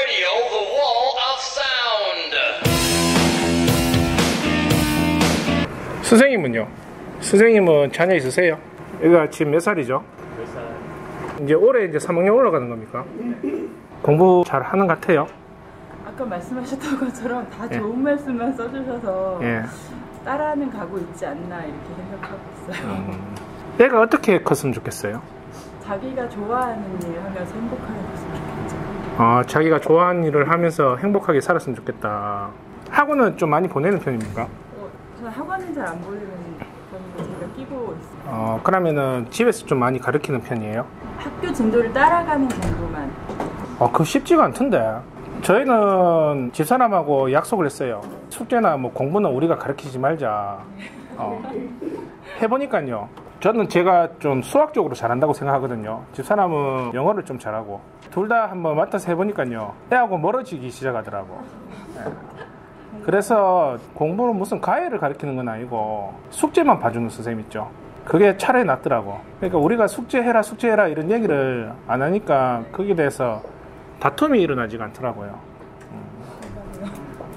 Radio, the wall of sound. 선생님은요? 선생님은 자녀 있으세요? 얘가 지금 몇 살이죠? 몇 살? 이제 올해 이제 3학년 올라가는 겁니까? 공부 잘 하는 것 같아요? 아까 말씀하셨던 것처럼 다 예. 좋은 말씀만 써주셔서 예. 따라하는 가고 있지 않나 이렇게 생각하고 있어요. 얘가 어떻게 컸으면 좋겠어요? 자기가 좋아하는 일 하면서 행복하게 됐으면 좋겠죠. 자기가 좋아하는 일을 하면서 행복하게 살았으면 좋겠다. 학원은 좀 많이 보내는 편입니까? 저는 학원은 잘 안 보내는 편인데 제가 끼고 있어요. 그러면은 집에서 좀 많이 가르치는 편이에요? 학교 진도를 따라가는 정도만. 그거 쉽지가 않던데. 저희는 집사람하고 약속을 했어요. 숙제나 뭐 공부는 우리가 가르치지 말자. 해보니까요. 저는 제가 좀 수학적으로 잘한다고 생각하거든요. 집사람은 영어를 좀 잘하고. 둘 다 한번 맡아서 해보니까요. 애하고 멀어지기 시작하더라고. 네. 그래서 공부는 무슨 과외를 가르치는 건 아니고 숙제만 봐주는 선생님 있죠. 그게 차라리 낫더라고. 그러니까 우리가 숙제해라 이런 얘기를 안 하니까 거기에 대해서 다툼이 일어나지가 않더라고요.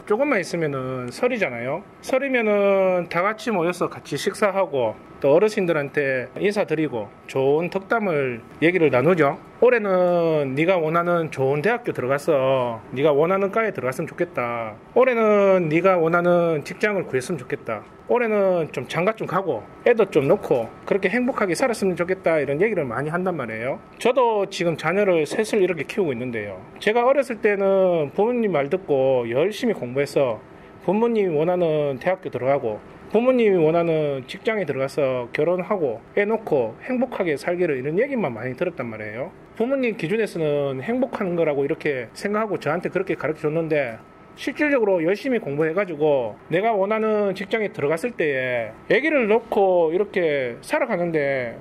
조금만 있으면은 설이잖아요. 설이면은 다 같이 모여서 같이 식사하고 또 어르신들한테 인사드리고 좋은 덕담을 얘기를 나누죠. 올해는 네가 원하는 좋은 대학교 들어가서 네가 원하는 과에 들어갔으면 좋겠다. 올해는 네가 원하는 직장을 구했으면 좋겠다. 올해는 좀 장가 좀 가고 애도 좀 놓고 그렇게 행복하게 살았으면 좋겠다. 이런 얘기를 많이 한단 말이에요. 저도 지금 자녀를 셋을 이렇게 키우고 있는데요. 제가 어렸을 때는 부모님 말 듣고 열심히 공부해서 부모님이 원하는 대학교 들어가고 부모님이 원하는 직장에 들어가서 결혼하고 애 놓고 행복하게 살기를 이런 얘기만 많이 들었단 말이에요. 부모님 기준에서는 행복한 거라고 이렇게 생각하고 저한테 그렇게 가르쳐 줬는데 실질적으로 열심히 공부해가지고 내가 원하는 직장에 들어갔을 때에 아기를 놓고 이렇게 살아가는데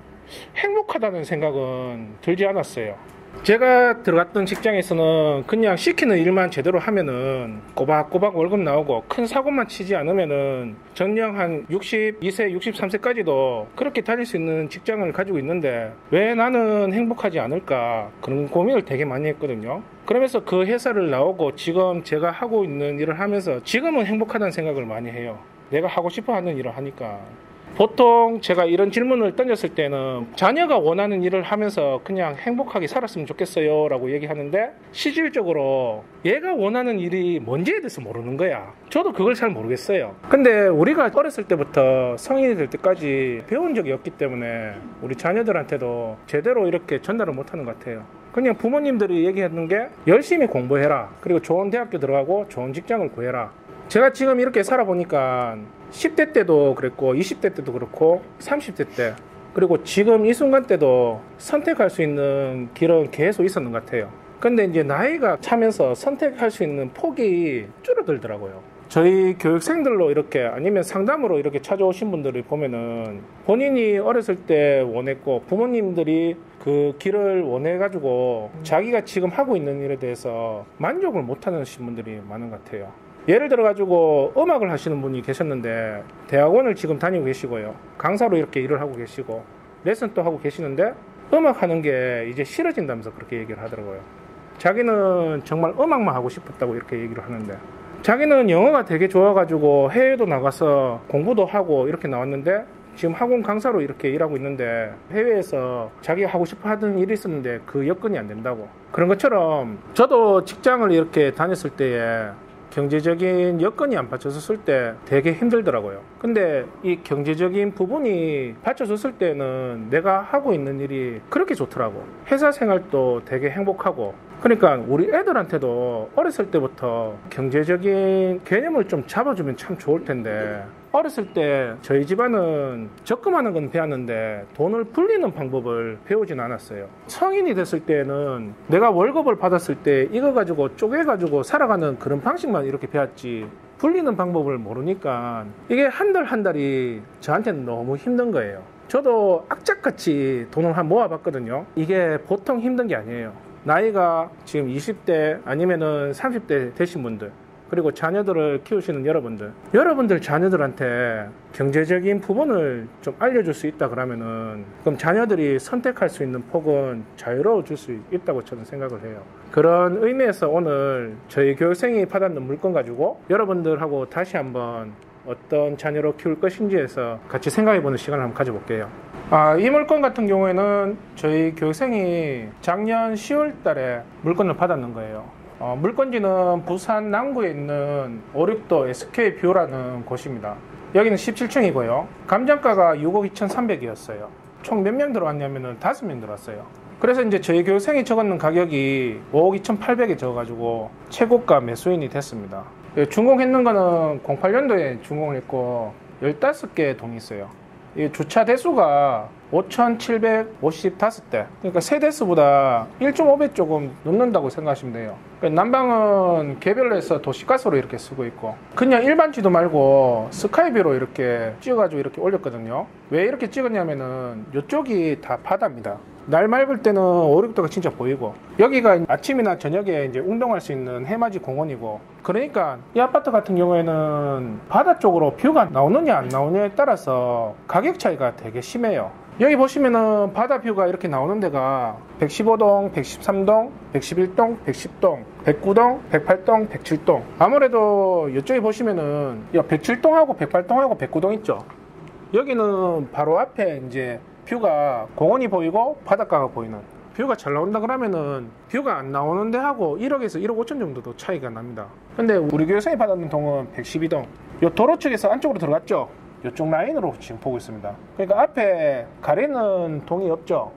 행복하다는 생각은 들지 않았어요. 제가 들어갔던 직장에서는 그냥 시키는 일만 제대로 하면은 꼬박꼬박 월급 나오고 큰 사고만 치지 않으면은 정년 한 62세, 63세까지도 그렇게 다닐 수 있는 직장을 가지고 있는데 왜 나는 행복하지 않을까 그런 고민을 되게 많이 했거든요. 그러면서 그 회사를 나오고 지금 제가 하고 있는 일을 하면서 지금은 행복하다는 생각을 많이 해요. 내가 하고 싶어 하는 일을 하니까. 보통 제가 이런 질문을 던졌을 때는 자녀가 원하는 일을 하면서 그냥 행복하게 살았으면 좋겠어요 라고 얘기하는데 실질적으로 얘가 원하는 일이 뭔지에 대해서 모르는 거야. 저도 그걸 잘 모르겠어요. 근데 우리가 어렸을 때부터 성인이 될 때까지 배운 적이 없기 때문에 우리 자녀들한테도 제대로 이렇게 전달을 못하는 것 같아요. 그냥 부모님들이 얘기하는 게 열심히 공부해라. 그리고 좋은 대학교 들어가고 좋은 직장을 구해라. 제가 지금 이렇게 살아보니까 10대 때도 그랬고 20대 때도 그렇고 30대 때 그리고 지금 이 순간 때도 선택할 수 있는 길은 계속 있었는 것 같아요. 근데 이제 나이가 차면서 선택할 수 있는 폭이 줄어들더라고요. 저희 교육생들로 이렇게 아니면 상담으로 이렇게 찾아오신 분들을 보면은 본인이 어렸을 때 원했고 부모님들이 그 길을 원해가지고 자기가 지금 하고 있는 일에 대해서 만족을 못하는 분들이 많은 것 같아요. 예를 들어가지고 음악을 하시는 분이 계셨는데 대학원을 지금 다니고 계시고요. 강사로 이렇게 일을 하고 계시고 레슨 또 하고 계시는데 음악 하는 게 이제 싫어진다면서 그렇게 얘기를 하더라고요. 자기는 정말 음악만 하고 싶었다고 이렇게 얘기를 하는데 자기는 영어가 되게 좋아가지고 해외도 나가서 공부도 하고 이렇게 나왔는데 지금 학원 강사로 이렇게 일하고 있는데 해외에서 자기가 하고 싶어 하던 일이 있었는데 그 여건이 안 된다고. 그런 것처럼 저도 직장을 이렇게 다녔을 때에 경제적인 여건이 안 받쳐졌을 때 되게 힘들더라고요. 근데 이 경제적인 부분이 받쳐졌을 때는 내가 하고 있는 일이 그렇게 좋더라고. 회사 생활도 되게 행복하고. 그러니까 우리 애들한테도 어렸을 때부터 경제적인 개념을 좀 잡아주면 참 좋을 텐데 어렸을 때 저희 집안은 적금하는 건 배웠는데 돈을 불리는 방법을 배우진 않았어요. 성인이 됐을 때는 내가 월급을 받았을 때 이거 가지고 쪼개가지고 살아가는 그런 방식만 이렇게 배웠지 불리는 방법을 모르니까 이게 한 달 한 달이 저한테는 너무 힘든 거예요. 저도 악착같이 돈을 한 모아봤거든요. 이게 보통 힘든 게 아니에요. 나이가 지금 20대 아니면은 30대 되신 분들 그리고 자녀들을 키우시는 여러분들 자녀들한테 경제적인 부분을 좀 알려줄 수 있다 그러면은 그럼 자녀들이 선택할 수 있는 폭은 자유로워질 수 있다고 저는 생각을 해요. 그런 의미에서 오늘 저희 교육생이 받았는 물건 가지고 여러분들하고 다시 한번 어떤 자녀로 키울 것인지에서 같이 생각해보는 시간을 한번 가져볼게요. 이 물건 같은 경우에는 저희 교육생이 작년 10월 달에 물건을 받았는 거예요. 물건지는 부산 남구에 있는 569도 SK뷰라는 곳입니다. 여기는 17층이고요. 감정가가 6억 2,300이었어요. 총 몇 명 들어왔냐면은 5명 들어왔어요. 그래서 이제 저희 교육생이 적었는 가격이 5억 2,800에 적어가지고 최고가 매수인이 됐습니다. 준공했는 거는 08년도에 준공을 했고 15개 동이 있어요. 이 주차 대수가 5,755대. 그러니까 세 대수보다 1.5배 조금 넘는다고 생각하시면 돼요. 그러니까 난방은 개별로 해서 도시가스로 이렇게 쓰고 있고 그냥 일반 지도 말고 스카이뷰로 이렇게 찍어가지고 이렇게 올렸거든요. 왜 이렇게 찍었냐면은 이쪽이 다 바다입니다. 날 맑을 때는 569도가 진짜 보이고 여기가 아침이나 저녁에 이제 운동할 수 있는 해맞이 공원이고 그러니까 이 아파트 같은 경우에는 바다 쪽으로 뷰가 나오느냐 안 나오느냐에 따라서 가격 차이가 되게 심해요. 여기 보시면은 바다 뷰가 이렇게 나오는 데가 115동, 113동, 111동, 110동, 109동, 108동, 107동. 아무래도 이쪽에 보시면은 107동하고 108동하고 109동 있죠. 여기는 바로 앞에 이제 뷰가 공원이 보이고 바닷가가 보이는 뷰가 잘 나온다 그러면은 뷰가 안 나오는데 하고 1억에서 1억 5천 정도도 차이가 납니다. 근데 우리 교육생이 받았는 동은 112동. 요 도로 측에서 안쪽으로 들어갔죠. 이쪽 라인으로 지금 보고 있습니다. 그러니까 앞에 가리는 동이 없죠.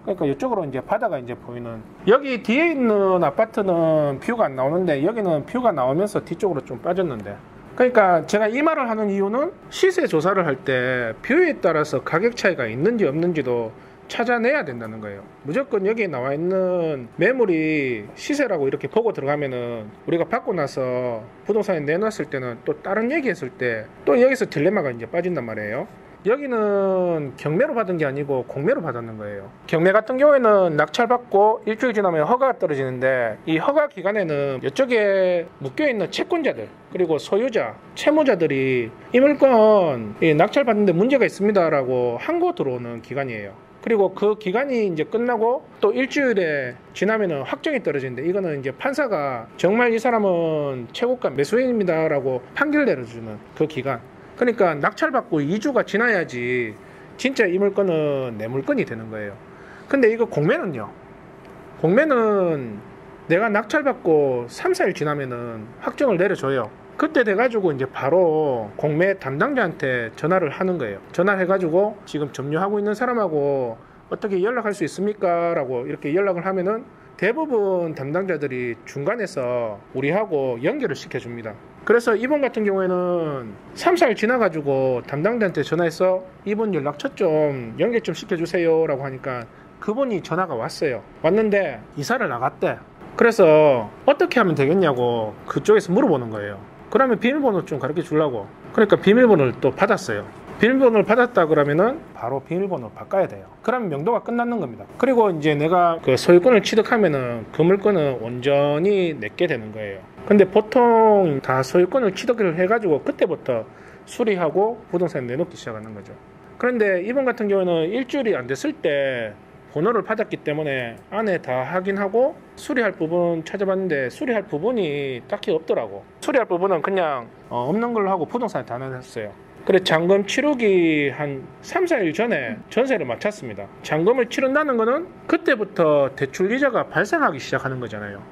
그러니까 이쪽으로 이제 바다가 이제 보이는. 여기 뒤에 있는 아파트는 뷰가 안 나오는데 여기는 뷰가 나오면서 뒤쪽으로 좀 빠졌는데. 그러니까 제가 이 말을 하는 이유는 시세 조사를 할 때 뷰에 따라서 가격 차이가 있는지 없는지도 찾아내야 된다는 거예요. 무조건 여기에 나와 있는 매물이 시세라고 이렇게 보고 들어가면은 우리가 받고 나서 부동산에 내놨을 때는 또 다른 얘기 했을 때 또 여기서 딜레마가 이제 빠진단 말이에요. 여기는 경매로 받은 게 아니고 공매로 받았는 거예요. 경매 같은 경우에는 낙찰받고 일주일 지나면 허가가 떨어지는데 이 허가 기간에는 이쪽에 묶여있는 채권자들 그리고 소유자, 채무자들이 이 물건 낙찰받는데 문제가 있습니다 라고 항고 들어오는 기간이에요. 그리고 그 기간이 이제 끝나고 또 일주일에 지나면은 확정이 떨어지는데 이거는 이제 판사가 정말 이 사람은 최고가 매수인입니다 라고 판결 내려주는 그 기간. 그러니까 낙찰받고 2주가 지나야지 진짜 이 물건은 내 물건이 되는 거예요. 근데 이거 공매는요. 공매는 내가 낙찰받고 3, 4일 지나면은 확정을 내려줘요. 그때 돼가지고 이제 바로 공매 담당자한테 전화를 하는 거예요. 전화를 해가지고 지금 점유하고 있는 사람하고 어떻게 연락할 수 있습니까? 라고 이렇게 연락을 하면은 대부분 담당자들이 중간에서 우리하고 연결을 시켜줍니다. 그래서 이번 같은 경우에는 3, 4일 지나가지고 담당자한테 전화해서 이분 연락처 좀 연결 좀 시켜주세요 라고 하니까 그분이 전화가 왔어요. 왔는데 이사를 나갔대. 그래서 어떻게 하면 되겠냐고 그쪽에서 물어보는 거예요. 그러면 비밀번호 좀 가르쳐 주려고. 그러니까 비밀번호를 또 받았어요. 비밀번호를 받았다 그러면은 바로 비밀번호를 바꿔야 돼요. 그러면 명도가 끝나는 겁니다. 그리고 이제 내가 그 소유권을 취득하면은 그 물건은 온전히 내게 되는 거예요. 근데 보통 다 소유권을 취득을 해가지고 그때부터 수리하고 부동산에 내놓기 시작하는 거죠. 그런데 이번 같은 경우는 일주일이 안 됐을 때 번호를 받았기 때문에 안에 다 확인하고 수리할 부분 찾아봤는데 수리할 부분이 딱히 없더라고. 수리할 부분은 그냥 없는 걸로 하고 부동산에 다 내놨어요. 그래 잔금 치르기 한 3, 4일 전에 전세를 마쳤습니다. 잔금을 치른다는 거는 그때부터 대출 이자가 발생하기 시작하는 거잖아요.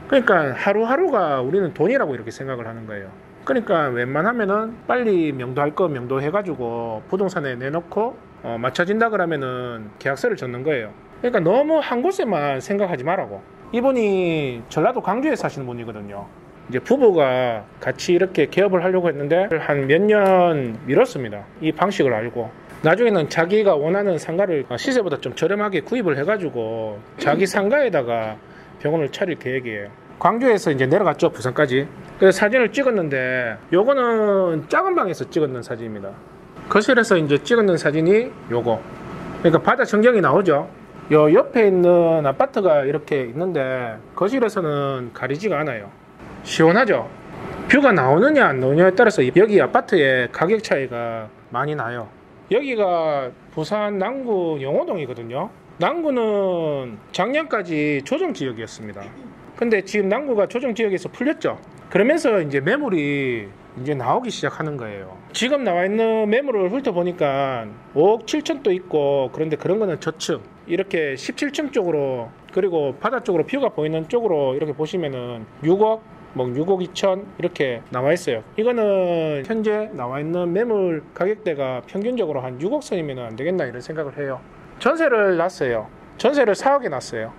그러니까 하루하루가 우리는 돈이라고 이렇게 생각을 하는 거예요. 그러니까 웬만하면은 빨리 명도할 거 명도해가지고 부동산에 내놓고 맞춰진다 그러면은 계약서를 적는 거예요. 그러니까 너무 한 곳에만 생각하지 말라고. 이분이 전라도 광주에 사시는 분이거든요. 이제 부부가 같이 이렇게 개업을 하려고 했는데 한 몇 년 미뤘습니다. 이 방식을 알고 나중에는 자기가 원하는 상가를 시세보다 좀 저렴하게 구입을 해가지고 자기 상가에다가 병원을 차릴 계획이에요. 광주에서 이제 내려갔죠, 부산까지. 그래서 사진을 찍었는데 요거는 작은 방에서 찍었는 사진입니다. 거실에서 이제 찍었는 사진이 요거. 그러니까 바다 전경이 나오죠. 요 옆에 있는 아파트가 이렇게 있는데 거실에서는 가리지가 않아요. 시원하죠. 뷰가 나오느냐 안 나오느냐에 따라서 여기 아파트의 가격 차이가 많이 나요. 여기가 부산 남구 용호동이거든요. 남구는 작년까지 조정지역이었습니다. 근데 지금 남구가 조정지역에서 풀렸죠. 그러면서 이제 매물이 이제 나오기 시작하는 거예요. 지금 나와 있는 매물을 훑어보니까 5억 7천도 있고, 그런데 그런 거는 저층, 이렇게 17층 쪽으로, 그리고 바다 쪽으로 뷰가 보이는 쪽으로 이렇게 보시면은 6억, 뭐 6억 2천 이렇게 나와 있어요. 이거는 현재 나와 있는 매물 가격대가 평균적으로 한 6억 선이면 안 되겠나 이런 생각을 해요. 전세를 놨어요. 전세를 4억에 놨어요.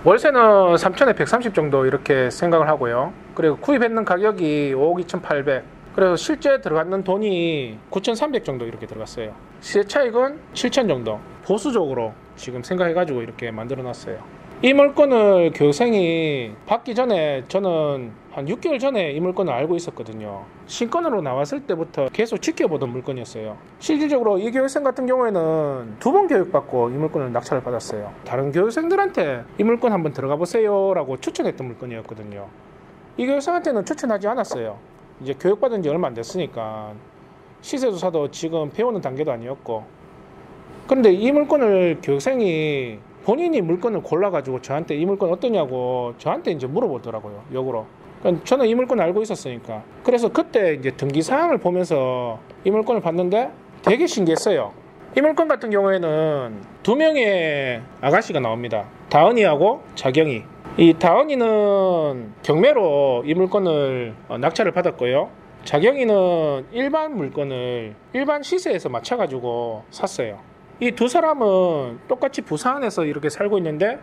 월세는 3천에 130 정도 이렇게 생각을 하고요. 그리고 구입했는 가격이 5억 2,800. 그래서 실제 들어갔는 돈이 9,300 정도 이렇게 들어갔어요. 시세 차익은 7천 정도. 보수적으로 지금 생각해가지고 이렇게 만들어 놨어요. 이 물건을 교육생이 받기 전에 저는 한 6개월 전에 이 물건을 알고 있었거든요. 신건으로 나왔을 때부터 계속 지켜보던 물건이었어요. 실질적으로 이 교육생 같은 경우에는 2번 교육받고 이 물건을 낙찰을 받았어요. 다른 교육생들한테 이 물건 한번 들어가 보세요 라고 추천했던 물건이었거든요. 이 교육생한테는 추천하지 않았어요. 이제 교육받은 지 얼마 안 됐으니까 시세도 사도 지금 배우는 단계도 아니었고. 그런데 이 물건을 교육생이 본인이 물건을 골라가지고 저한테 이 물건 어떠냐고 저한테 이제 물어보더라고요. 역으로. 저는 이 물건 알고 있었으니까. 그래서 그때 이제 등기 사항을 보면서 이 물건을 봤는데 되게 신기했어요. 이 물건 같은 경우에는 2명의 아가씨가 나옵니다. 다은이하고 자경이. 이 다은이는 경매로 이 물건을 낙찰을 받았고요. 자경이는 일반 물건을 일반 시세에서 맞춰가지고 샀어요. 이 두 사람은 똑같이 부산에서 이렇게 살고 있는데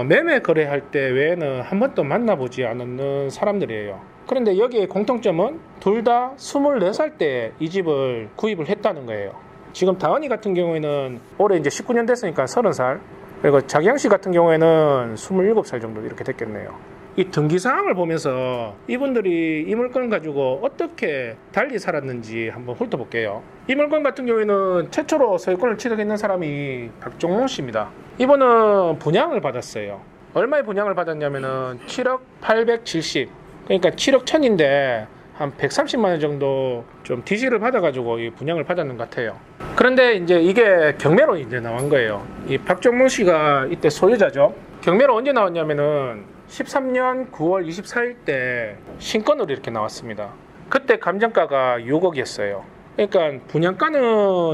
매매 거래할 때 외에는 한 번도 만나보지 않는 사람들이에요. 그런데 여기에 공통점은 둘 다 24살 때 이 집을 구입을 했다는 거예요. 지금 다은이 같은 경우에는 올해 이제 19년 됐으니까 30살, 그리고 자기양씨 같은 경우에는 27살 정도 이렇게 됐겠네요. 이 등기사항을 보면서 이분들이 이 물건 가지고 어떻게 달리 살았는지 한번 훑어볼게요. 이 물건 같은 경우에는 최초로 소유권을 취득했는 사람이 박종문 씨입니다. 이분은 분양을 받았어요. 얼마에 분양을 받았냐면은 7억 870, 그러니까 7억 1000인데 한 130만 원 정도 좀 DC를 받아가지고 이 분양을 받았는 것 같아요. 그런데 이제 이게 경매로 이제 나온 거예요. 이 박종문 씨가 이때 소유자죠. 경매로 언제 나왔냐면은 13년 9월 24일 때 신건으로 이렇게 나왔습니다. 그때 감정가가 6억이었어요. 그러니까 분양가는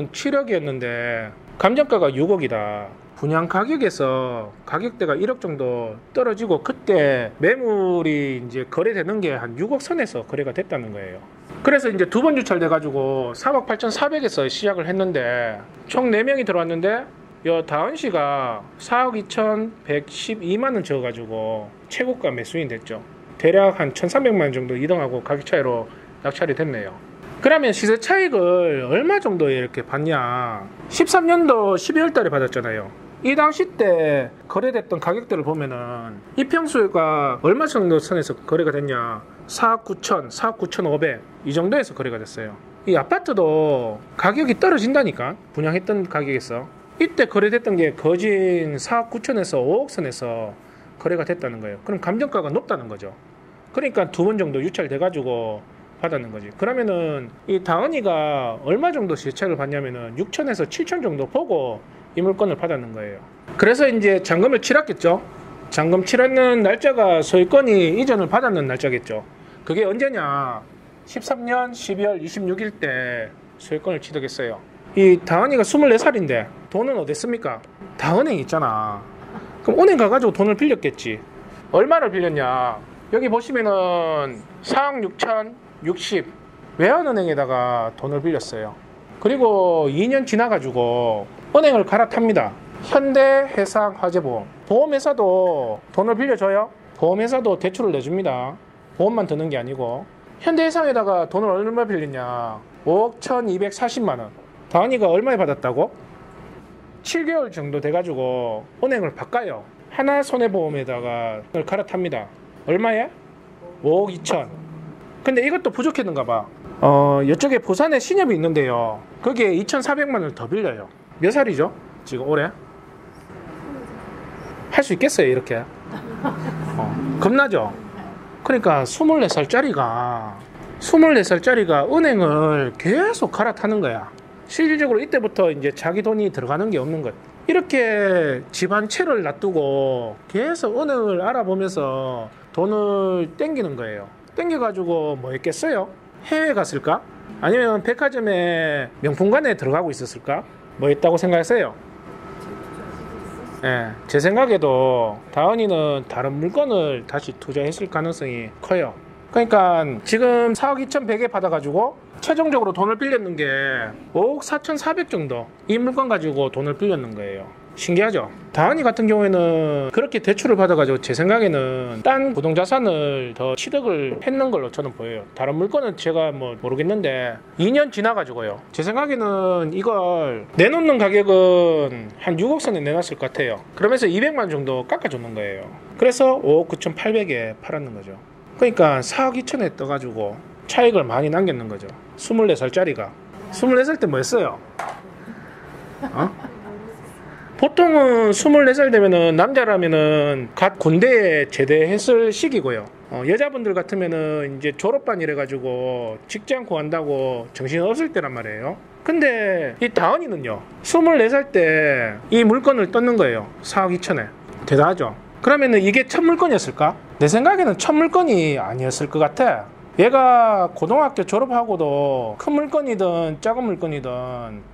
7억이었는데 감정가가 6억이다. 분양 가격에서 가격대가 1억 정도 떨어지고 그때 매물이 이제 거래되는 게 한 6억 선에서 거래가 됐다는 거예요. 그래서 이제 두 번 유찰돼가지고 4억 8,400에서 시작을 했는데 총 4명이 들어왔는데 다은 씨가 4억 2,112만 원 줘가지고 최고가 매수인 됐죠. 대략 한 1,300만 원 정도 이동하고 가격 차이로 낙찰이 됐네요. 그러면 시세 차익을 얼마 정도 이렇게 받냐? 13년도 12월 달에 받았잖아요. 이 당시 때 거래됐던 가격대를 보면은 이평수가 얼마 정도 선에서 거래가 됐냐? 4억 9천, 4억 9,500 이 정도에서 거래가 됐어요. 이 아파트도 가격이 떨어진다니까, 분양했던 가격에서. 이때 거래됐던 게 거진 4억 9천에서 5억 선에서 거래가 됐다는 거예요. 그럼 감정가가 높다는 거죠. 그러니까 2번 정도 유찰돼가지고 받았는 거지. 그러면은 이 다은이가 얼마 정도 시세차익을 받냐면은 6천에서 7천 정도 보고 이 물건을 받았는 거예요. 그래서 이제 잔금을 치렀겠죠. 잔금 치렀는 날짜가 소유권이 이전을 받았는 날짜겠죠. 그게 언제냐? 13년 12월 26일 때 소유권을 취득했어요. 이 다은이가 24살인데 돈은 어디 있습니까? 다은행 있잖아. 그럼 은행 가가지고 돈을 빌렸겠지. 얼마를 빌렸냐? 여기 보시면은 4억 6천 60 외환은행에다가 돈을 빌렸어요. 그리고 2년 지나가지고 은행을 갈아탑니다. 현대해상화재보험, 보험회사도 돈을 빌려줘요. 보험회사도 대출을 내줍니다. 보험만 드는 게 아니고. 현대해상에다가 돈을 얼마 빌렸냐? 5억 1240만 원. 다은이가 얼마에 받았다고? 7개월 정도 돼가지고 은행을 바꿔요. 하나손해보험에다가 갈아탑니다. 얼마에? 5억 2천. 근데 이것도 부족했는가 봐. 이쪽에 부산에 신협이 있는데요. 거기에 2,400만 원을 더 빌려요. 몇 살이죠? 지금 올해? 할 수 있겠어요 이렇게? 겁나죠? 그러니까 24살짜리가 24살짜리가 은행을 계속 갈아타는 거야. 실질적으로 이때부터 이제 자기 돈이 들어가는 게 없는 것. 이렇게 집 한 채를 놔두고 계속 은행을 알아보면서 돈을 땡기는 거예요. 땡겨가지고 뭐 했겠어요? 해외 갔을까? 아니면 백화점에 명품관에 들어가고 있었을까? 뭐 했다고 생각하세요? 예, 제 생각에도 다은이는 다른 물건을 다시 투자했을 가능성이 커요. 그러니까 지금 4억 2,100에 받아가지고 최종적으로 돈을 빌렸는 게 5억 4,400 정도, 이 물건 가지고 돈을 빌렸는 거예요. 신기하죠? 다은이 같은 경우에는 그렇게 대출을 받아가지고 제 생각에는 딴 부동자산을 더 취득을 했는 걸로 저는 보여요. 다른 물건은 제가 뭐 모르겠는데 2년 지나가지고요, 제 생각에는 이걸 내놓는 가격은 한 6억 선에 내놨을 것 같아요. 그러면서 200만 원 정도 깎아줬는 거예요. 그래서 5억 9,800에 팔았는 거죠. 그러니까 4억 2천에 떠가지고 차익을 많이 남겼는 거죠. 24살짜리가 24살 때 뭐 했어요? 보통은 24살 되면은 남자라면은 갓 군대에 제대했을 시기고요. 여자분들 같으면은 이제 졸업반 이래가지고 직장 구한다고 정신 없을 때란 말이에요. 근데 이 다은이는요, 24살 때 이 물건을 떴는 거예요. 4억 2천에. 대단하죠? 그러면은 이게 첫 물건이었을까? 내 생각에는 첫 물건이 아니었을 것 같아. 얘가 고등학교 졸업하고도 큰 물건이든 작은 물건이든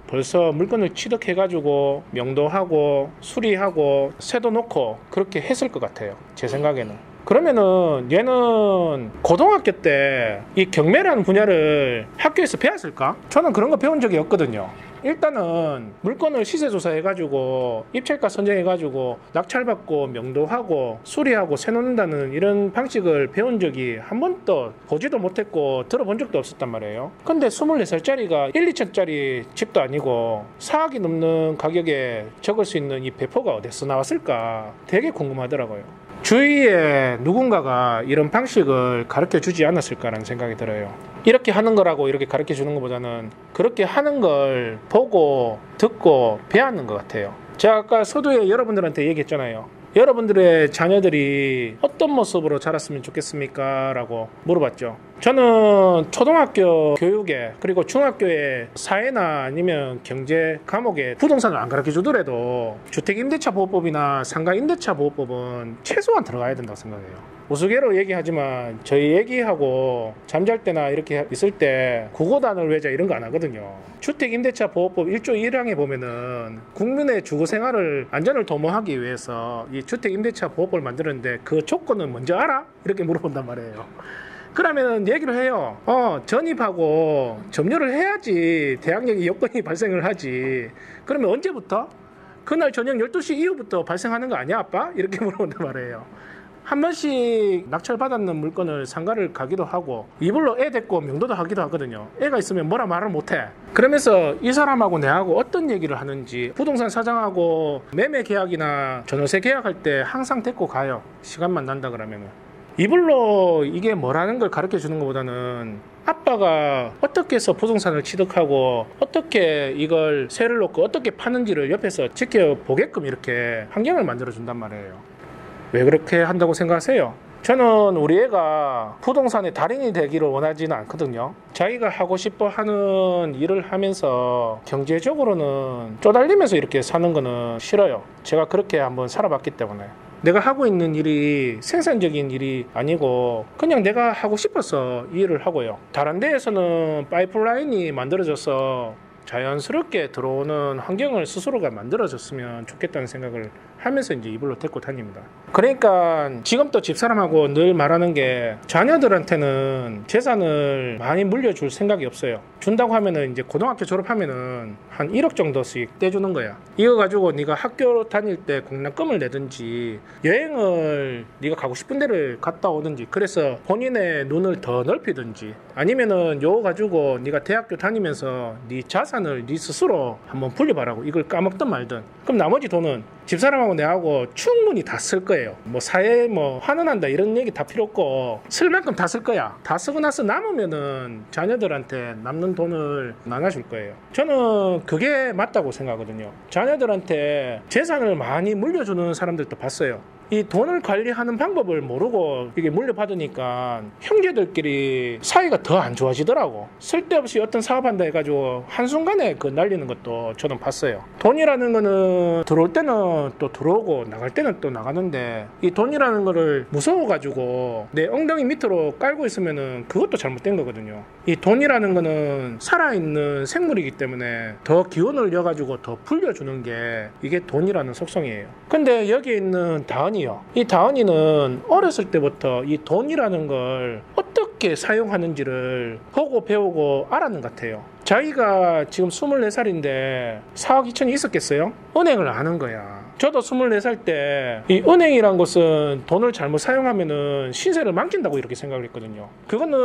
벌써 물건을 취득해가지고 명도하고 수리하고 세도 놓고 그렇게 했을 것 같아요. 제 생각에는. 그러면은 얘는 고등학교 때 이 경매라는 분야를 학교에서 배웠을까? 저는 그런 거 배운 적이 없거든요. 일단은 물건을 시세조사 해가지고 입찰가 선정해가지고 낙찰받고 명도하고 수리하고 세놓는다는 이런 방식을 배운 적이 한 번도 보지도 못했고 들어본 적도 없었단 말이에요. 근데 24살짜리가 1, 2천짜리 집도 아니고 4억이 넘는 가격에 적을 수 있는 이 배포가 어디서 나왔을까 되게 궁금하더라고요. 주위에 누군가가 이런 방식을 가르쳐 주지 않았을까라는 생각이 들어요. 이렇게 하는 거라고 이렇게 가르쳐 주는 것보다는 그렇게 하는 걸 보고 듣고 배우는 것 같아요. 제가 아까 서두에 여러분들한테 얘기했잖아요. 여러분들의 자녀들이 어떤 모습으로 자랐으면 좋겠습니까? 라고 물어봤죠. 저는 초등학교 교육에 그리고 중학교에 사회나 아니면 경제 과목에 부동산을 안 가르쳐 주더라도 주택임대차보호법이나 상가임대차보호법은 최소한 들어가야 된다고 생각해요. 우스개로 얘기하지만 저희 얘기하고 잠잘 때나 이렇게 있을 때 구고단을 외자 이런 거 안 하거든요. 주택임대차보호법 1조 1항에 보면은 국민의 주거생활을 안전을 도모하기 위해서 이 주택임대차보호법을 만드는데 그 조건은 뭔지 알아? 이렇게 물어본단 말이에요. 그러면 얘기를 해요. 전입하고 점유를 해야지 대항력이 여건이 발생을 하지. 그러면 언제부터? 그날 저녁 12시 이후부터 발생하는 거 아니야 아빠? 이렇게 물어본단 말이에요. 한 번씩 낙찰받았는 물건을 상가를 가기도 하고 이불로 애 데리고 명도도 하기도 하거든요. 애가 있으면 뭐라 말을 못해. 그러면서 이 사람하고 내하고 어떤 얘기를 하는지 부동산 사장하고 매매 계약이나 전월세 계약할 때 항상 데리고 가요. 시간만 난다 그러면은. 이불로 이게 뭐라는 걸 가르쳐 주는 것보다는 아빠가 어떻게 해서 부동산을 취득하고 어떻게 이걸 세를 놓고 어떻게 파는지를 옆에서 지켜보게끔 이렇게 환경을 만들어 준단 말이에요. 왜 그렇게 한다고 생각하세요? 저는 우리 애가 부동산의 달인이 되기를 원하지는 않거든요. 자기가 하고 싶어 하는 일을 하면서 경제적으로는 쪼달리면서 이렇게 사는 거는 싫어요. 제가 그렇게 한번 살아봤기 때문에. 내가 하고 있는 일이 생산적인 일이 아니고 그냥 내가 하고 싶어서 이 일을 하고요. 다른 데에서는 파이프라인이 만들어져서 자연스럽게 들어오는 환경을 스스로가 만들어줬으면 좋겠다는 생각을 하면서 이제 이불로 데리고 다닙니다. 그러니까 지금도 집사람하고 늘 말하는 게 자녀들한테는 재산을 많이 물려줄 생각이 없어요. 준다고 하면은 이제 고등학교 졸업하면은 한 1억 정도씩 떼주는 거야. 이거 가지고 네가 학교 다닐 때 공납금을 내든지 여행을 네가 가고 싶은 데를 갔다 오든지 그래서 본인의 눈을 더 넓히든지 아니면은 요거 가지고 네가 대학교 다니면서 네 자산을 네 스스로 한번 불려봐라고 이걸 까먹든 말든 그럼 나머지 돈은 집사람하고 내하고 충분히 다 쓸 거예요. 뭐 사회에 뭐 환원한다 이런 얘기 다 필요 없고 쓸 만큼 다 쓸 거야. 다 쓰고 나서 남으면은 자녀들한테 남는 돈을 나눠줄 거예요. 저는 그게 맞다고 생각하거든요. 자녀들한테 재산을 많이 물려주는 사람들도 봤어요. 이 돈을 관리하는 방법을 모르고 이게 물려받으니까 형제들끼리 사이가 더 안 좋아지더라고. 쓸데없이 어떤 사업한다 해가지고 한순간에 그 날리는 것도 저는 봤어요. 돈이라는 거는 들어올 때는 또 들어오고 나갈 때는 또 나가는데 이 돈이라는 거를 무서워가지고 내 엉덩이 밑으로 깔고 있으면은 그것도 잘못된 거거든요. 이 돈이라는 거는 살아있는 생물이기 때문에 더 기운을 이어가지고 더 불려주는 게 이게 돈이라는 속성이에요. 근데 여기 있는 다은이요. 이 다은이는 어렸을 때부터 이 돈이라는 걸 어떻게 사용하는지를 보고 배우고 알았는 것 같아요. 자기가 지금 24살인데 4억 2천이 있었겠어요? 은행을 아는 거야. 저도 24살 때 이 은행이란 것은 돈을 잘못 사용하면은 신세를 망친다고 이렇게 생각을 했거든요. 그거는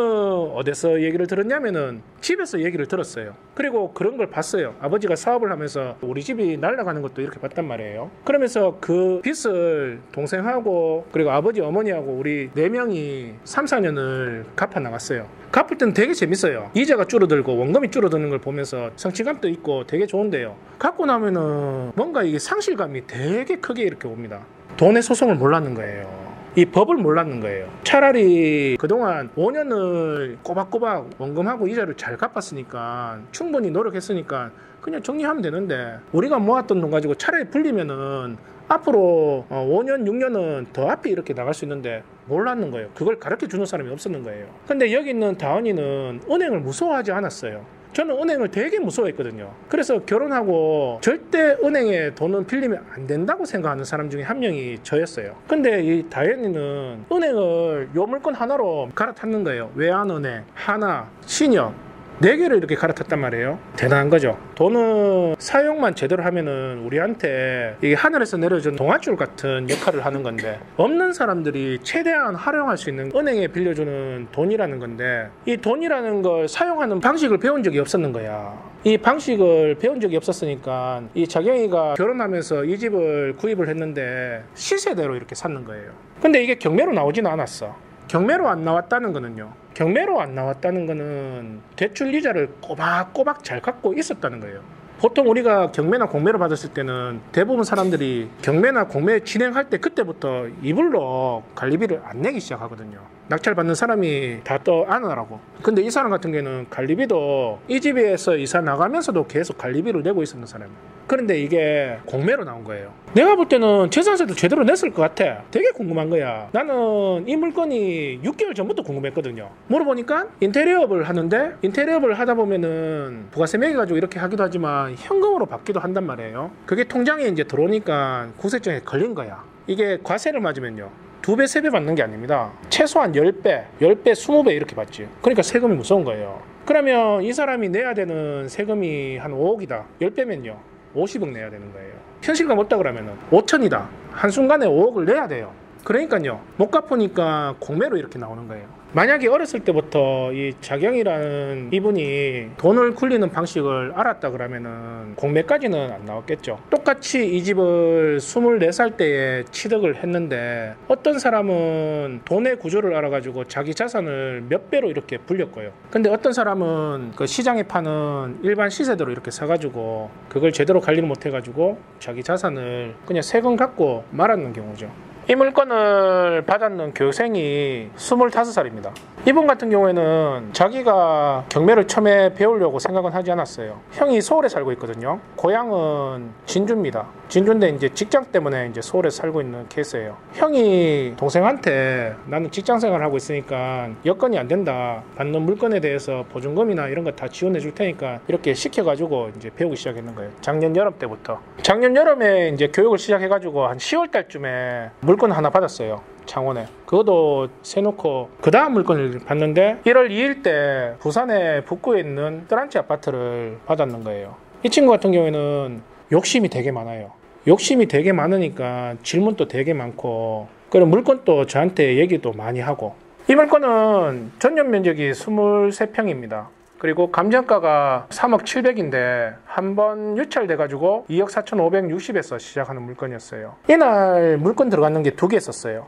어디서 얘기를 들었냐면은 집에서 얘기를 들었어요. 그리고 그런 걸 봤어요. 아버지가 사업을 하면서 우리 집이 날아가는 것도 이렇게 봤단 말이에요. 그러면서 그 빚을 동생하고 그리고 아버지 어머니하고 우리 4명이 3, 4년을 갚아 나갔어요. 갚을 때는 되게 재밌어요. 이자가 줄어들고 원금이 줄어드는 걸 보면서 성취감도 있고 되게 좋은데요. 갚고 나면은 뭔가 이게 상실감이 되게 크게 이렇게 옵니다. 돈의 소송을 몰랐는 거예요. 이 법을 몰랐는 거예요. 차라리 그동안 5년을 꼬박꼬박 원금하고 이자를 잘 갚았으니까 충분히 노력했으니까 그냥 정리하면 되는데 우리가 모았던 돈 가지고 차라리 불리면은 앞으로 5년, 6년은 더 앞에 이렇게 나갈 수 있는데 몰랐는 거예요. 그걸 가르쳐 주는 사람이 없었는 거예요. 근데 여기 있는 다은이는 은행을 무서워하지 않았어요. 저는 은행을 되게 무서워했거든요. 그래서 결혼하고 절대 은행에 돈은 빌리면 안 된다고 생각하는 사람 중에 한 명이 저였어요. 근데 이 다현이는 은행을 요 물건 하나로 갈아탔는 거예요. 외환은행, 하나, 신영 4개를 이렇게 갈아탔단 말이에요. 대단한 거죠. 돈은 사용만 제대로 하면은 우리한테 이게 하늘에서 내려준 동아줄 같은 역할을 하는 건데 없는 사람들이 최대한 활용할 수 있는 은행에 빌려주는 돈이라는 건데 이 돈이라는 걸 사용하는 방식을 배운 적이 없었는 거야. 이 방식을 배운 적이 없었으니까 이 자경이가 결혼하면서 이 집을 구입을 했는데 시세대로 이렇게 샀는 거예요. 근데 이게 경매로 나오지는 않았어. 경매로 안 나왔다는 거는요. 경매로 안 나왔다는 거는 대출 이자를 꼬박꼬박 잘 갚고 있었다는 거예요. 보통 우리가 경매나 공매로 받았을 때는 대부분 사람들이 경매나 공매 진행할 때 그때부터 이불로 관리비를 안 내기 시작하거든요. 낙찰 받는 사람이 다 또 안으라고. 근데 이 사람 같은 경우에는 관리비도 이 집에서 이사 나가면서도 계속 관리비를 내고 있었는 사람이에요. 그런데 이게 공매로 나온 거예요. 내가 볼 때는 재산세도 제대로 냈을 것 같아. 되게 궁금한 거야. 나는 이 물건이 6개월 전부터 궁금했거든요. 물어보니까 인테리어업을 하는데 인테리어업을 하다 보면은 부가세 매겨가지고 이렇게 하기도 하지만 현금으로 받기도 한단 말이에요. 그게 통장에 이제 들어오니까 구세증에 걸린 거야. 이게 과세를 맞으면요 2배, 3배 받는 게 아닙니다. 최소한 10배, 10배, 20배 이렇게 받지. 그러니까 세금이 무서운 거예요. 그러면 이 사람이 내야 되는 세금이 한 5억이다. 10배면요 50억 내야 되는 거예요. 현실감 없다 그러면은 5천이다. 한순간에 5억을 내야 돼요. 그러니까요 못 갚으니까 공매로 이렇게 나오는 거예요. 만약에 어렸을 때부터 이 자경이라는 이분이 돈을 굴리는 방식을 알았다 그러면은 공매까지는 안 나왔겠죠. 똑같이 이 집을 24살 때에 취득을 했는데 어떤 사람은 돈의 구조를 알아가지고 자기 자산을 몇 배로 이렇게 불렸고요. 근데 어떤 사람은 그 시장에 파는 일반 시세대로 이렇게 사가지고 그걸 제대로 관리를 못해가지고 자기 자산을 그냥 세금 갖고 말았는 경우죠. 이 물건을 받았는 교생이 25살입니다. 이분 같은 경우에는 자기가 경매를 처음에 배우려고 생각은 하지 않았어요. 형이 서울에 살고 있거든요. 고향은 진주입니다. 진주인데 이제 직장 때문에 이제 서울에 살고 있는 케이스예요. 형이 동생한테 나는 직장 생활을 하고 있으니까 여건이 안 된다. 받는 물건에 대해서 보증금이나 이런 거 다 지원해 줄 테니까 이렇게 시켜가지고 이제 배우기 시작했는 거예요. 작년 여름 때부터. 작년 여름에 이제 교육을 시작해가지고 한 10월 달쯤에 물건 하나 받았어요. 창원에. 그것도 세놓고 그 다음 물건을 받는데 1월 2일 때 부산의 북구에 있는 뜨란치 아파트를 받았는 거예요. 이 친구 같은 경우에는 욕심이 되게 많아요. 욕심이 되게 많으니까 질문도 되게 많고 그리고 물건도 저한테 얘기도 많이 하고 이 물건은 전용 면적이 23평입니다. 그리고 감정가가 3억 7백인데 한 번 유찰돼가지고 2억 4,560에서 시작하는 물건이었어요. 이날 물건 들어갔는 게 2개 있었어요.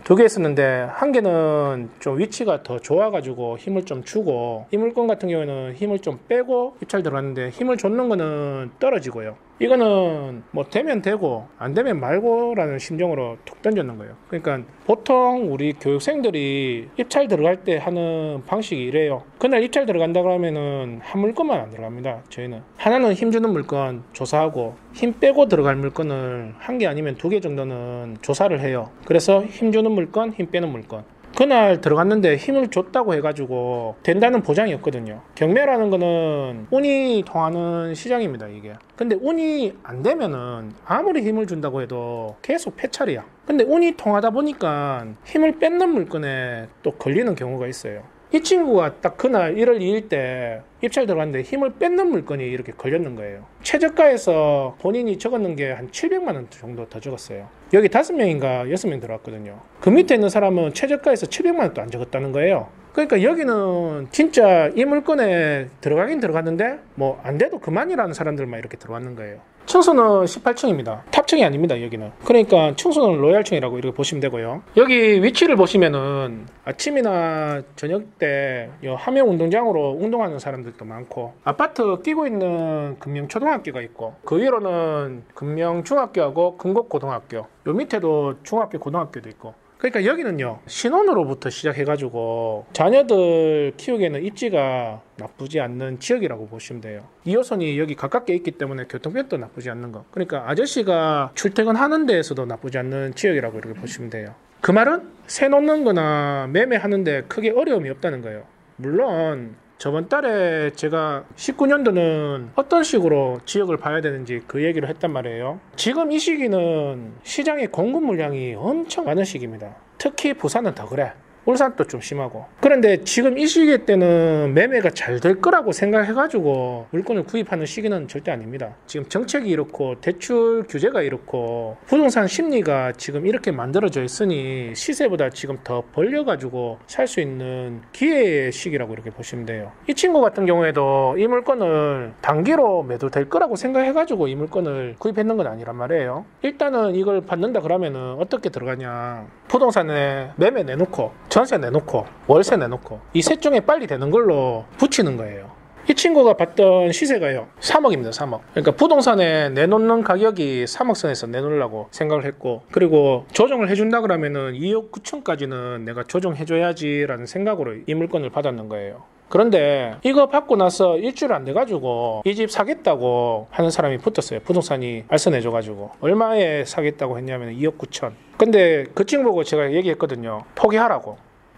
2개 있었는데 한 개는 좀 위치가 더 좋아가지고 힘을 좀 주고 이 물건 같은 경우에는 힘을 좀 빼고 유찰 들어갔는데 힘을 줬는 거는 떨어지고요. 이거는 뭐 되면 되고 안 되면 말고라는 심정으로 툭 던졌는 거예요. 그러니까 보통 우리 교육생들이 입찰 들어갈 때 하는 방식이 이래요. 그날 입찰 들어간다 그러면은 한 물건만 안 들어갑니다. 저희는 하나는 힘주는 물건 조사하고 힘 빼고 들어갈 물건을 한 개 아니면 2개 정도는 조사를 해요. 그래서 힘주는 물건, 힘 빼는 물건. 그날 들어갔는데 힘을 줬다고 해가지고 된다는 보장이 없거든요. 경매라는 거는 운이 통하는 시장입니다, 이게. 근데 운이 안 되면은 아무리 힘을 준다고 해도 계속 폐찰이야. 근데 운이 통하다 보니까 힘을 뺏는 물건에 또 걸리는 경우가 있어요. 이 친구가 딱 그날 1월 2일 때 입찰 들어갔는데 힘을 뺏는 물건이 이렇게 걸렸는 거예요. 최저가에서 본인이 적었는 게 한 700만 원 정도 더 적었어요. 여기 5명인가 6명 들어왔거든요. 그 밑에 있는 사람은 최저가에서 700만 원도 안 적었다는 거예요. 그러니까 여기는 진짜 이 물건에 들어가긴 들어갔는데 뭐 안 돼도 그만이라는 사람들만 이렇게 들어왔는 거예요. 층수는 18층입니다. 탑층이 아닙니다, 여기는. 그러니까 층수는 로얄층이라고 이렇게 보시면 되고요. 여기 위치를 보시면은 아침이나 저녁 때 함영운동장으로 운동하는 사람들도 많고, 아파트 끼고 있는 금명초등학교가 있고, 그 위로는 금명중학교하고 금곡고등학교, 요 밑에도 중학교 고등학교도 있고. 그러니까 여기는요, 신혼으로부터 시작해가지고 자녀들 키우기에는 입지가 나쁘지 않는 지역이라고 보시면 돼요. 2호선이 여기 가깝게 있기 때문에 교통편도 나쁘지 않는 거. 그러니까 아저씨가 출퇴근하는 데에서도 나쁘지 않는 지역이라고 이렇게 보시면 돼요. 그 말은 세 놓는 거나 매매하는데 크게 어려움이 없다는 거예요. 물론 저번 달에 제가 19년도는 어떤 식으로 지역을 봐야 되는지 그 얘기를 했단 말이에요. 지금 이 시기는 시장의 공급 물량이 엄청 많은 시기입니다. 특히 부산은 더 그래. 울산도 좀 심하고. 그런데 지금 이 시기 때는 매매가 잘 될 거라고 생각해가지고 물건을 구입하는 시기는 절대 아닙니다. 지금 정책이 이렇고 대출 규제가 이렇고 부동산 심리가 지금 이렇게 만들어져 있으니 시세보다 지금 더 벌려가지고 살 수 있는 기회의 시기라고 이렇게 보시면 돼요. 이 친구 같은 경우에도 이 물건을 단기로 매도될 거라고 생각해가지고 이 물건을 구입했는 건 아니란 말이에요. 일단은 이걸 받는다 그러면은 어떻게 들어가냐. 부동산에 매매 내놓고 전세 내놓고 월세 내놓고 이 셋 중에 빨리 되는 걸로 붙이는 거예요. 이 친구가 받던 시세가요 3억입니다. 3억. 그러니까 부동산에 내놓는 가격이 3억 선에서 내놓으려고 생각을 했고, 그리고 조정을 해준다 그러면은 2억 9천까지는 내가 조정해줘야지 라는 생각으로 이 물건을 받았는 거예요. 그런데 이거 받고 나서 일주일 안 돼가지고 이 집 사겠다고 하는 사람이 붙었어요. 부동산이 알선해줘가지고. 얼마에 사겠다고 했냐면 2억 9천. 근데 그 친구 보고 제가 얘기했거든요. 포기하라고.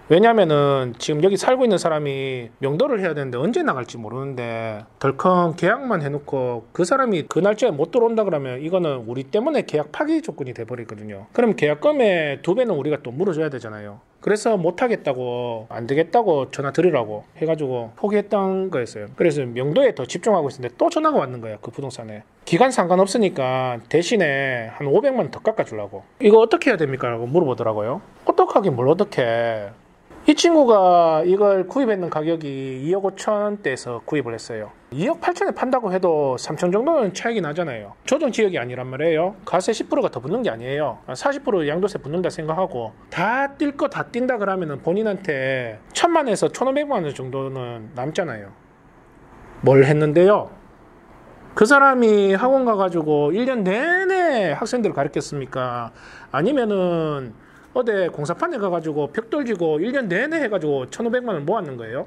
왜냐면은 지금 여기 살고 있는 사람이 명도를 해야 되는데 언제 나갈지 모르는데 덜컹 계약만 해놓고 그 사람이 그 날짜에 못 들어온다 그러면 이거는 우리 때문에 계약 파기 조건이 돼버리거든요. 그럼 계약금의 2배는 우리가 또 물어줘야 되잖아요. 그래서 못하겠다고 안 되겠다고 전화 드리라고 해가지고 포기했던 거였어요. 그래서 명도에 더 집중하고 있었는데 또 전화가 왔는 거야. 그 부동산에. 기간 상관없으니까 대신에 한 500만 원 더 깎아주려고. 이거 어떻게 해야 됩니까? 라고 물어보더라고요. 어떡하긴 뭘 어떡해. 이 친구가 이걸 구입했는 가격이 2억 5천대에서 구입을 했어요. 2억 8천에 판다고 해도 3천 정도는 차익이 나잖아요. 조정 지역이 아니란 말이에요. 가세 10%가 더 붙는 게 아니에요. 40% 양도세 붙는다 생각하고 다 뛸 거 다 뛴다 그러면 본인한테 1,000만에서 1,500만 원 정도는 남잖아요. 뭘 했는데요? 그 사람이 학원 가가지고 1년 내내 학생들을 가르쳤습니까? 아니면은 어디 공사판에 가가지고 벽돌 지고 1년 내내 해가지고 1,500만 원 모았는 거예요?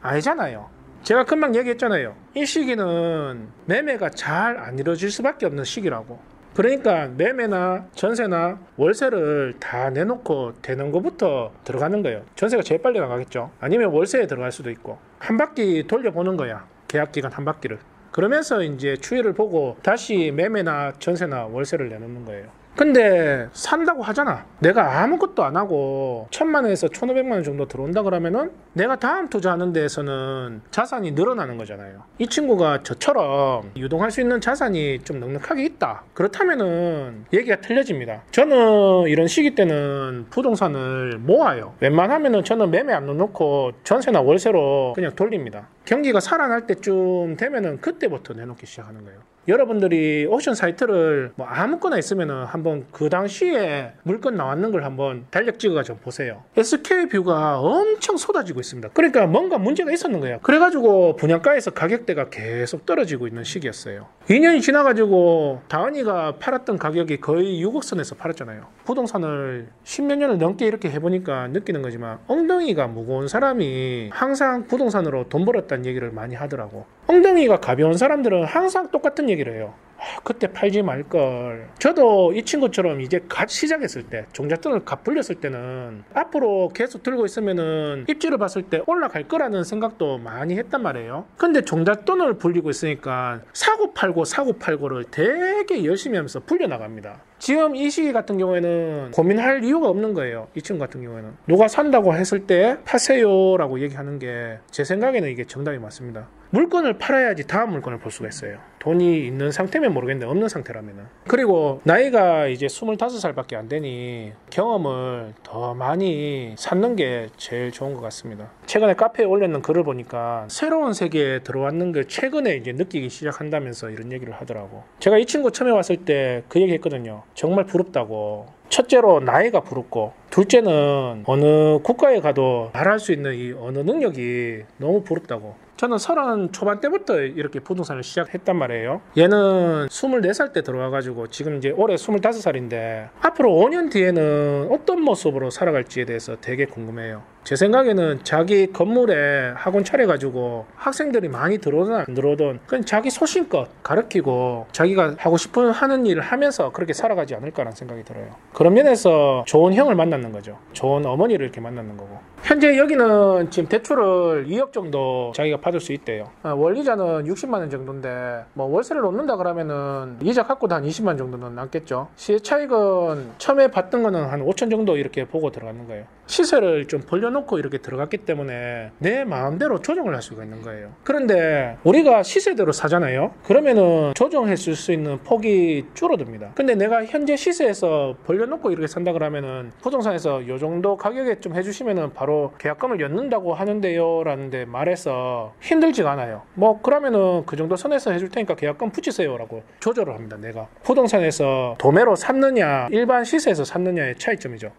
아니잖아요. 제가 금방 얘기했잖아요. 이 시기는 매매가 잘 안 이루어질 수밖에 없는 시기라고. 그러니까 매매나 전세나 월세를 다 내놓고 되는 것부터 들어가는 거예요. 전세가 제일 빨리 나가겠죠. 아니면 월세에 들어갈 수도 있고. 한 바퀴 돌려보는 거야. 계약기간 한 바퀴를. 그러면서 이제 추이를 보고 다시 매매나 전세나 월세를 내놓는 거예요. 근데 산다고 하잖아. 내가 아무것도 안 하고 1,000만 원에서 1,500만 원 정도 들어온다 그러면은 내가 다음 투자하는 데에서는 자산이 늘어나는 거잖아요. 이 친구가 저처럼 유동할 수 있는 자산이 좀 넉넉하게 있다. 그렇다면은 얘기가 틀려집니다. 저는 이런 시기 때는 부동산을 모아요. 웬만하면은 저는 매매 안 넣고 전세나 월세로 그냥 돌립니다. 경기가 살아날 때쯤 되면은 그때부터 내놓기 시작하는 거예요. 여러분들이 옥션 사이트를 뭐 아무거나 있으면은 한번 그 당시에 물건 나왔는 걸 한번 달력 찍어가지고 보세요. SK뷰가 엄청 쏟아지고 있습니다. 그러니까 뭔가 문제가 있었는 거예요. 그래가지고 분양가에서 가격대가 계속 떨어지고 있는 시기였어요. 2년이 지나가지고 다은이가 팔았던 가격이 거의 6억 선에서 팔았잖아요. 부동산을 10몇 년을 넘게 이렇게 해보니까 느끼는 거지만 엉덩이가 무거운 사람이 항상 부동산으로 돈 벌었다는 얘기를 많이 하더라고. 엉덩이가 가벼운 사람들은 항상 똑같은 얘기를 해요. 그때 팔지 말걸. 저도 이 친구처럼 이제 갓 시작했을 때, 종잣돈을 갓 불렸을 때는 앞으로 계속 들고 있으면은 입지를 봤을 때 올라갈 거라는 생각도 많이 했단 말이에요. 근데 종잣돈을 불리고 있으니까 사고팔고를 되게 열심히 하면서 불려나갑니다. 지금 이 시기 같은 경우에는 고민할 이유가 없는 거예요. 이 친구 같은 경우에는 누가 산다고 했을 때 파세요 라고 얘기하는 게 제 생각에는 이게 정답이 맞습니다. 물건을 팔아야지 다음 물건을 볼 수가 있어요. 돈이 있는 상태면 모르겠는데 없는 상태라면은. 그리고 나이가 이제 25살밖에 안 되니 경험을 더 많이 쌓는 게 제일 좋은 것 같습니다. 최근에 카페에 올렸는 글을 보니까 새로운 세계에 들어왔는 걸 최근에 이제 느끼기 시작한다면서 이런 얘기를 하더라고. 제가 이 친구 처음에 왔을 때 그 얘기 했거든요. 정말 부럽다고. 첫째로 나이가 부럽고, 둘째는 어느 국가에 가도 말할 수 있는 이 언어 능력이 너무 부럽다고. 저는 30 초반 때부터 이렇게 부동산을 시작했단 말이에요. 얘는 24살 때 들어와가지고 지금 이제 올해 25살인데 앞으로 5년 뒤에는 어떤 모습으로 살아갈지에 대해서 되게 궁금해요. 제 생각에는 자기 건물에 학원 차려가지고 학생들이 많이 들어오든 안 들어오든 그냥 자기 소신껏 가르치고 자기가 하고 싶은 하는 일을 하면서 그렇게 살아가지 않을까라는 생각이 들어요. 그런 면에서 좋은 형을 만났는 거죠. 좋은 어머니를 이렇게 만났는 거고. 현재 여기는 지금 대출을 2억 정도 자기가 받을 수 있대요. 원리자는 60만 원 정도인데 뭐 월세를 놓는다 그러면은 이자 갖고도 한 20만 정도는 남겠죠. 시세 차익은 처음에 받던 거는 한 5천 정도 이렇게 보고 들어가는 거예요. 시세를 좀 벌려놓고 이렇게 들어갔기 때문에 내 마음대로 조정을 할 수가 있는 거예요. 그런데 우리가 시세대로 사잖아요. 그러면은 조정했을 수 있는 폭이 줄어듭니다. 근데 내가 현재 시세에서 벌려놓고 이렇게 산다 그러면은 부동산에서 이 정도 가격에 좀 해주시면은 바로 계약금을 연 는다고 하는데요 라는데 말해서 힘들지가 않아요. 뭐 그러면은 그 정도 선에서 해줄 테니까 계약금 붙이세요 라고 조절을 합니다. 내가 부동산에서 도매로 샀느냐 일반 시세에서 샀느냐의 차이점이죠.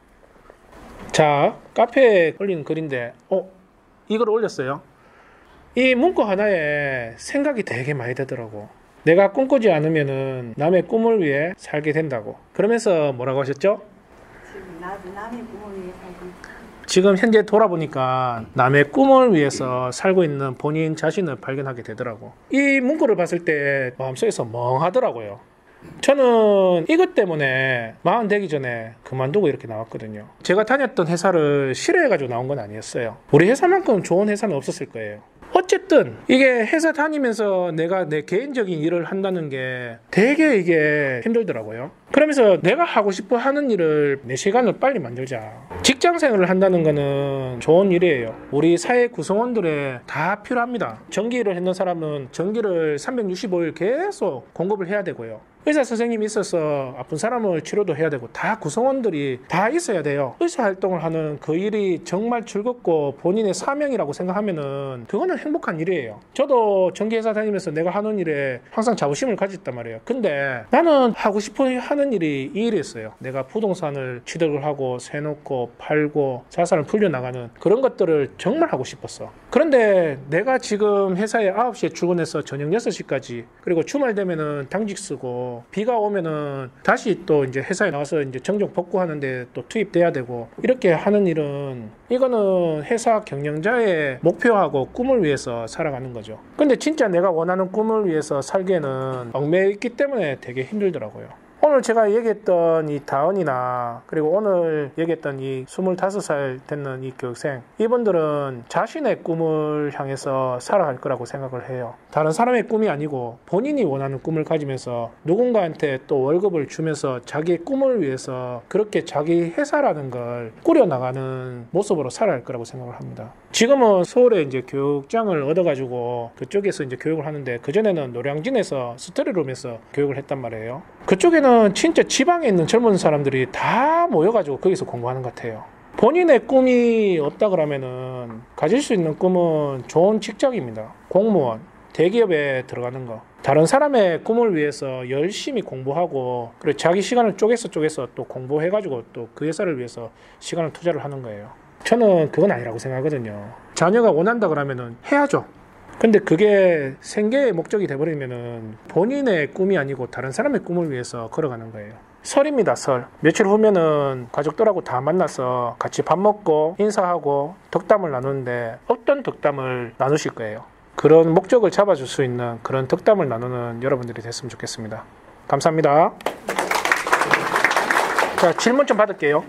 자, 카페에 올린 글인데 이걸 올렸어요. 이 문구 하나에 생각이 되게 많이 되더라고. 내가 꿈꾸지 않으면은 남의 꿈을 위해 살게 된다고. 그러면서 뭐라고 하셨죠? 지금 나도 남의 꿈을 위해 살고 있어. 지금 현재 돌아보니까 남의 꿈을 위해서 살고 있는 본인 자신을 발견하게 되더라고. 이 문구를 봤을 때 마음속에서 멍하더라고요. 저는 이것 때문에 40 되기 전에 그만두고 이렇게 나왔거든요. 제가 다녔던 회사를 싫어해가지고 나온 건 아니었어요. 우리 회사만큼 좋은 회사는 없었을 거예요. 어쨌든 이게 회사 다니면서 내가 내 개인적인 일을 한다는 게 되게 이게 힘들더라고요. 그러면서 내가 하고 싶어 하는 일을 내 시간을 빨리 만들자. 직장 생활을 한다는 거는 좋은 일이에요. 우리 사회 구성원들에 다 필요합니다. 전기를 했는 사람은 전기를 365일 계속 공급을 해야 되고요. 의사 선생님이 있어서 아픈 사람을 치료도 해야 되고 다 구성원들이 다 있어야 돼요. 의사 활동을 하는 그 일이 정말 즐겁고 본인의 사명이라고 생각하면은 그거는 행복한 일이에요. 저도 전기회사 다니면서 내가 하는 일에 항상 자부심을 가졌단 말이에요. 근데 나는 하고 싶어 하는 일이 이 일이었어요. 내가 부동산을 취득을 하고 세놓고 팔고 자산을 풀려나가는 그런 것들을 정말 하고 싶었어. 그런데 내가 지금 회사에 9시에 출근해서 저녁 6시까지 그리고 주말 되면은 당직 쓰고 비가 오면은 다시 또 이제 회사에 나와서 이제 정정 복구하는데 또 투입돼야 되고 이렇게 하는 일은 이거는 회사 경영자의 목표하고 꿈을 위해서 살아가는 거죠. 근데 진짜 내가 원하는 꿈을 위해서 살기에는 얽매여 있기 때문에 되게 힘들더라고요. 오늘 제가 얘기했던 이 다은이나 그리고 오늘 얘기했던 이 25살 됐는 이 교육생, 이분들은 자신의 꿈을 향해서 살아갈 거라고 생각을 해요. 다른 사람의 꿈이 아니고 본인이 원하는 꿈을 가지면서 누군가한테 또 월급을 주면서 자기의 꿈을 위해서 그렇게 자기 회사라는 걸 꾸려나가는 모습으로 살아갈 거라고 생각을 합니다. 지금은 서울에 이제 교육장을 얻어가지고 그쪽에서 이제 교육을 하는데 그전에는 노량진에서 스터디룸에서 교육을 했단 말이에요. 그쪽에는 진짜 지방에 있는 젊은 사람들이 다 모여가지고 거기서 공부하는 것 같아요. 본인의 꿈이 없다 그러면은 가질 수 있는 꿈은 좋은 직장입니다. 공무원, 대기업에 들어가는 거. 다른 사람의 꿈을 위해서 열심히 공부하고 그리고 자기 시간을 쪼개서 또 공부해가지고 또 그 회사를 위해서 시간을 투자를 하는 거예요. 저는 그건 아니라고 생각하거든요. 자녀가 원한다 그러면은 해야죠. 근데 그게 생계의 목적이 돼버리면은 본인의 꿈이 아니고 다른 사람의 꿈을 위해서 걸어가는 거예요. 설입니다, 설. 며칠 후면은 가족들하고 다 만나서 같이 밥 먹고 인사하고 덕담을 나누는데 어떤 덕담을 나누실 거예요? 그런 목적을 잡아줄 수 있는 그런 덕담을 나누는 여러분들이 됐으면 좋겠습니다. 감사합니다. 자, 질문 좀 받을게요.